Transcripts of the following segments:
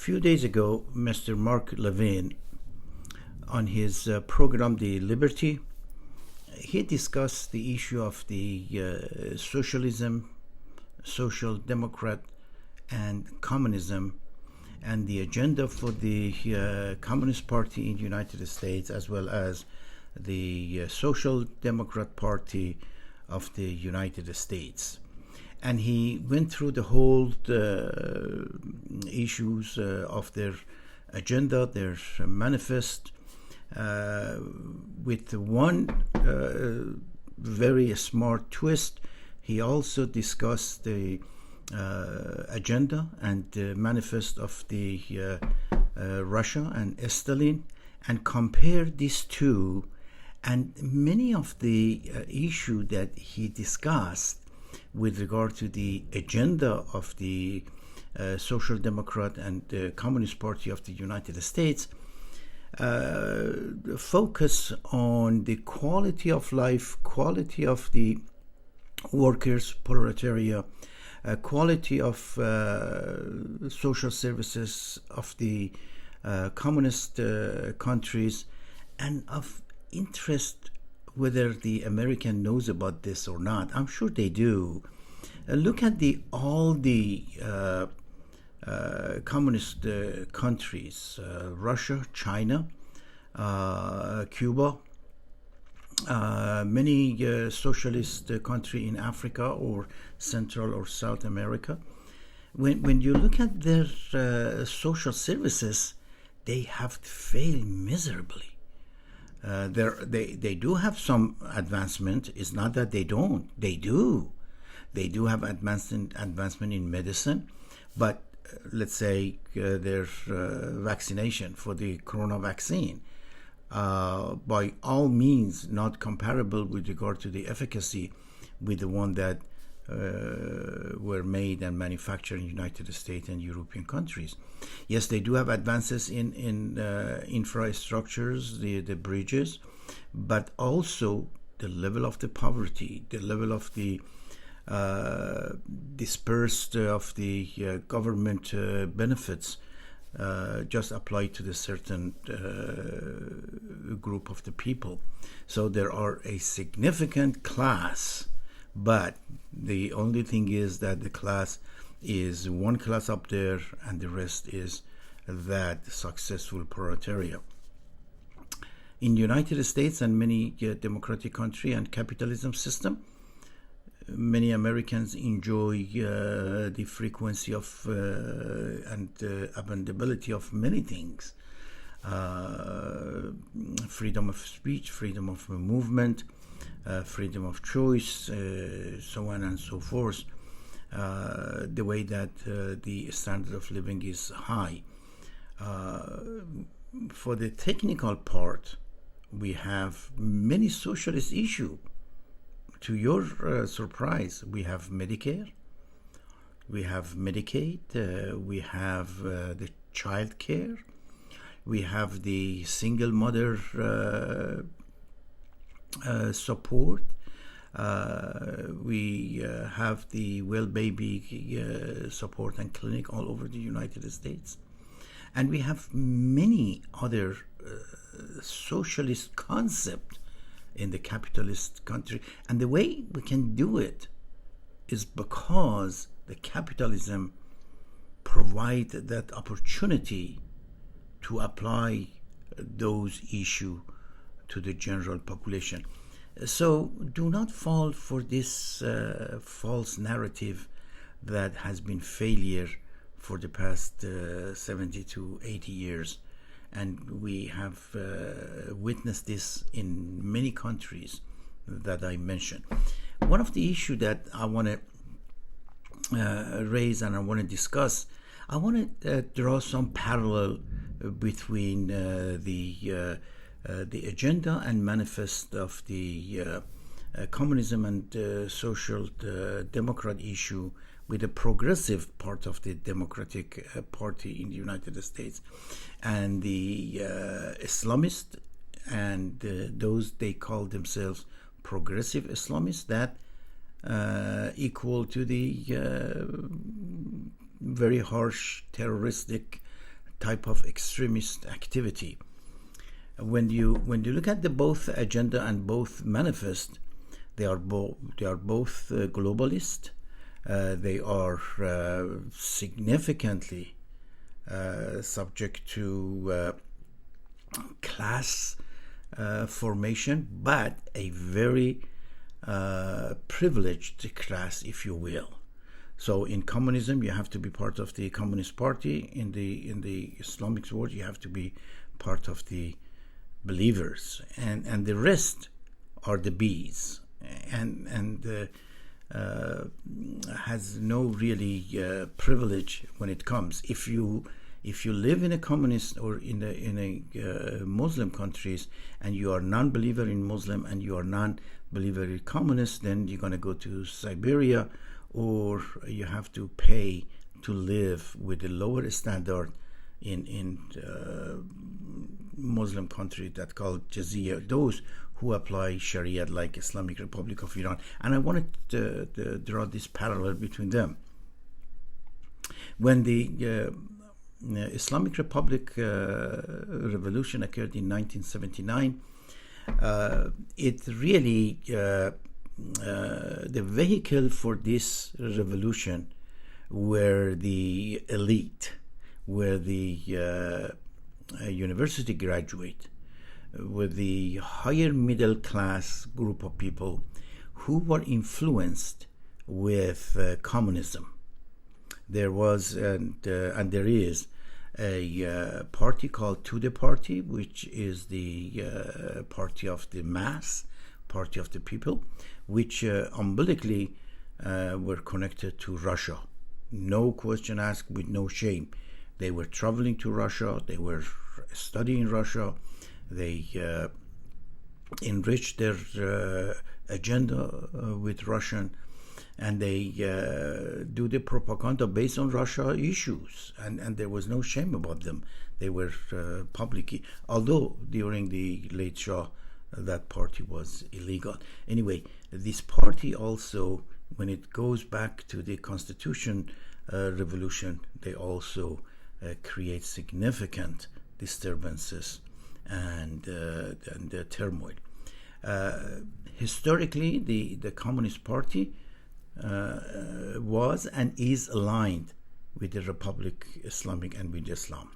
few days ago, Mr. Mark Levin, on his program, The Liberty, he discussed the issue of the socialism, social democrat, and communism, and the agenda for the Communist Party in the United States, as well as the Social Democrat Party of the United States. And he went through the whole issues of their agenda, their manifest, with one very smart twist. He also discussed the agenda and the manifest of the Russia and Stalin, and compared these two, and many of the issue that he discussed with regard to the agenda of the Social Democrat and the Communist Party of the United States focus on the quality of life, quality of the workers, proletariat, quality of social services of the communist countries, and of interest whether the American knows about this or not. I'm sure they do. Look at all the communist countries, Russia, China, Cuba, many socialist country in Africa or Central or South America. When you look at their social services, they have failed miserably. They do have some advancement. It's not that they don't. They do. They do have advancement in medicine, but let's say their vaccination for the corona vaccine, by all means not comparable with regard to the efficacy with the one that were made and manufactured in the United States and European countries. Yes, they do have advances in infrastructures, the bridges, but also the level of the poverty, the level of the dispersed of the government benefits just applied to the certain group of the people. So there are a significant class, but the only thing is that the class is one class up there and the rest is that successful proletariat. In the United States and many democratic country and capitalism system, many Americans enjoy the frequency of and abundability of many things. Freedom of speech, freedom of movement, freedom of choice, so on and so forth. The way that the standard of living is high. For the technical part, we have many socialist issues. To your surprise, we have Medicare, we have Medicaid, we have the child care, we have the single mother support, we have the well baby support and clinic all over the United States. And we have many other socialist concepts in the capitalist country. And the way we can do it is because the capitalism provides that opportunity to apply those issues to the general population. So do not fall for this false narrative that has been failure for the past 70 to 80 years. And we have witnessed this in many countries that I mentioned. One of the issues that I want to raise and I want to discuss, I want to draw some parallel between the agenda and manifest of the communism and social democrat issue with the progressive part of the Democratic Party in the United States, and the Islamist and those they call themselves progressive Islamists that equal to the very harsh terroristic type of extremist activity. When you look at the both agenda and both manifest, they are both globalist. They are significantly subject to class formation, but a very privileged class, if you will. So in communism, you have to be part of the Communist Party. In the Islamic world, you have to be part of the believers, and the rest are the bees, and has no really privilege when it comes. If you live in a communist or in a Muslim countries, and you are non-believer in Muslim and you are non-believer in communist, then you're going to go to Siberia, or you have to pay to live with a lower standard in Muslim country that called Jizya, those who apply Sharia, like Islamic Republic of Iran. And I wanted to draw this parallel between them. When the Islamic Republic revolution occurred in 1979, it really the vehicle for this revolution were the elite, were the university graduate, with the higher middle class group of people who were influenced with communism. There was and there is a party called Tudeh Party, which is the party of the mass, party of the people, which umbilically were connected to Russia. No question asked, with no shame. They were traveling to Russia, they were studying Russia, they enriched their agenda with Russian, and they do the propaganda based on Russia issues, and there was no shame about them. They were publicly, although during the late Shah, that party was illegal. Anyway, this party also, when it goes back to the Constitution revolution, they also create significant disturbances and turmoil. Historically, the Communist Party was and is aligned with the Republic Islamic and with Islam.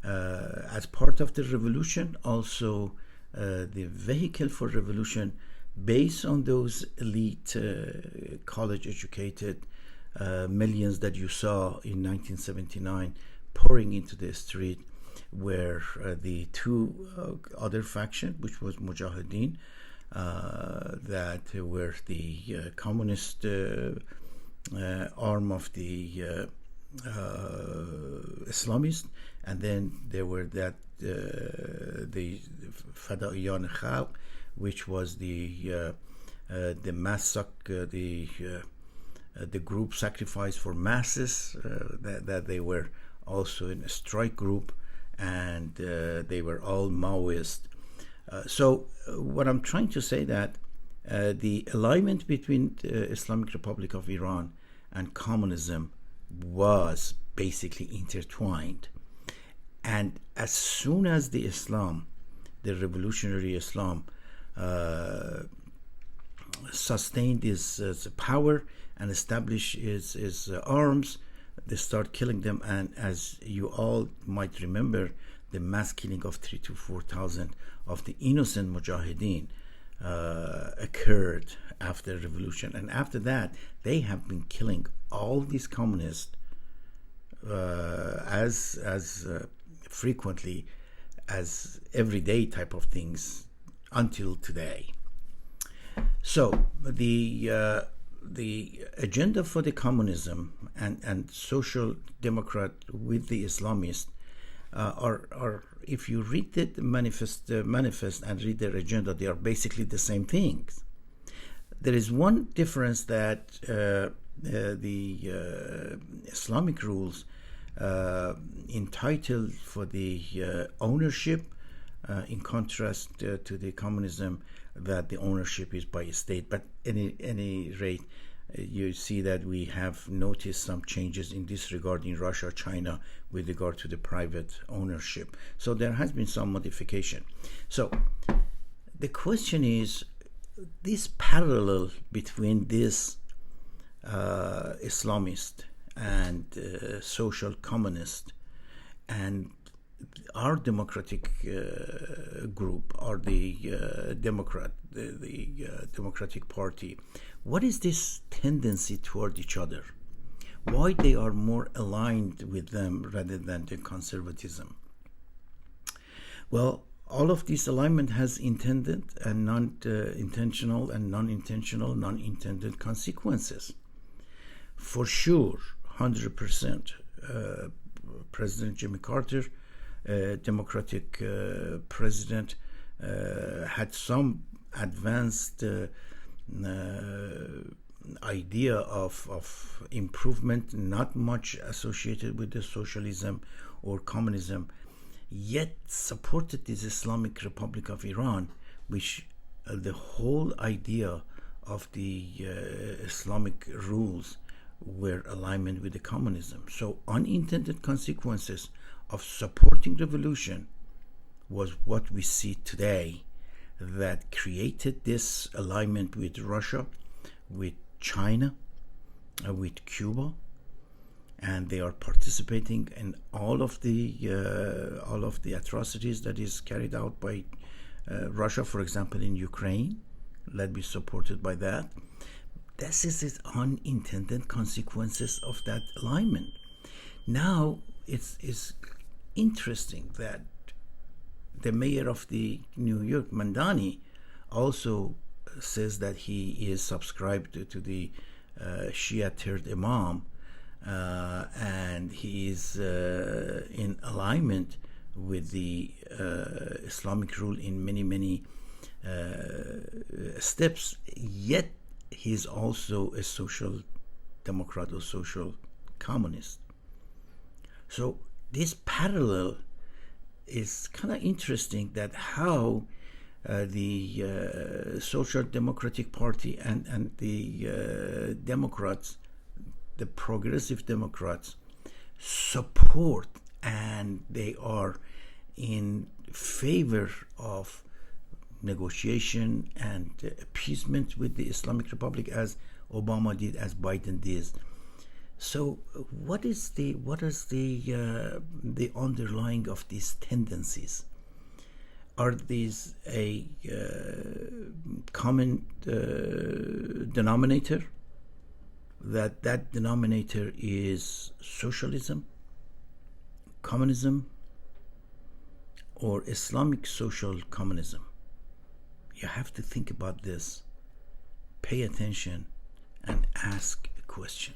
As part of the revolution, also the vehicle for revolution, based on those elite, college-educated millions that you saw in 1979 pouring into the street, were the two other factions, which was Mujahideen, that were the communist arm of the Islamist, and then there were the Fadaiyan Khalq, which was the massacre, the group sacrifice for masses, that they were also in a strike group, and they were all Maoist. So what I'm trying to say, that the alignment between the Islamic Republic of Iran and communism was basically intertwined. And as soon as the Islam, the revolutionary Islam, sustained its power and established its arms, they start killing them. And as you all might remember, the mass killing of 3,000 to 4,000 of the innocent Mujahideen occurred after the revolution. And after that, they have been killing all these communists as frequently as everyday type of things until today. So the agenda for the communism and social democrat with the Islamists are, if you read the manifest and read their agenda, they are basically the same things. There is one difference, that the Islamic rules entitled for the ownership, in contrast to the communism, that the ownership is by a state. But any rate, You see that we have noticed some changes in this regard in Russia, China, with regard to the private ownership. So there has been some modification. So the question is, this parallel between this Islamist and social communist and our democratic group, or the Democratic Party, what is this tendency toward each other? Why they are more aligned with them rather than the conservatism? Well, all of this alignment has intended and non-intentional and non-intended consequences. For sure, 100%. President Jimmy Carter, Democratic president, had some advanced idea of improvement, not much associated with the socialism or communism, yet supported this Islamic Republic of Iran, which the whole idea of the Islamic rules were alignment with the communism. So unintended consequences of supporting revolution was what we see today, that created this alignment with Russia, with China, with Cuba, and they are participating in all of the atrocities that is carried out by Russia, for example, in Ukraine. Let be supported by that. This is the unintended consequences of that alignment. Now, it's interesting that the mayor of the New York, Mandani, also says that he is subscribed to the Shia third Imam, and he is in alignment with the Islamic rule in many steps, yet he is also a social democrat or social communist. So this parallel is kind of interesting, that how the Social Democratic Party and the Democrats, the progressive Democrats, support, and they are in favor of negotiation and appeasement with the Islamic Republic, as Obama did, as Biden did. So what is the underlying of these tendencies? Are these a common denominator? That denominator is socialism, communism, or Islamic social communism? You have to think about this, pay attention, and ask a question.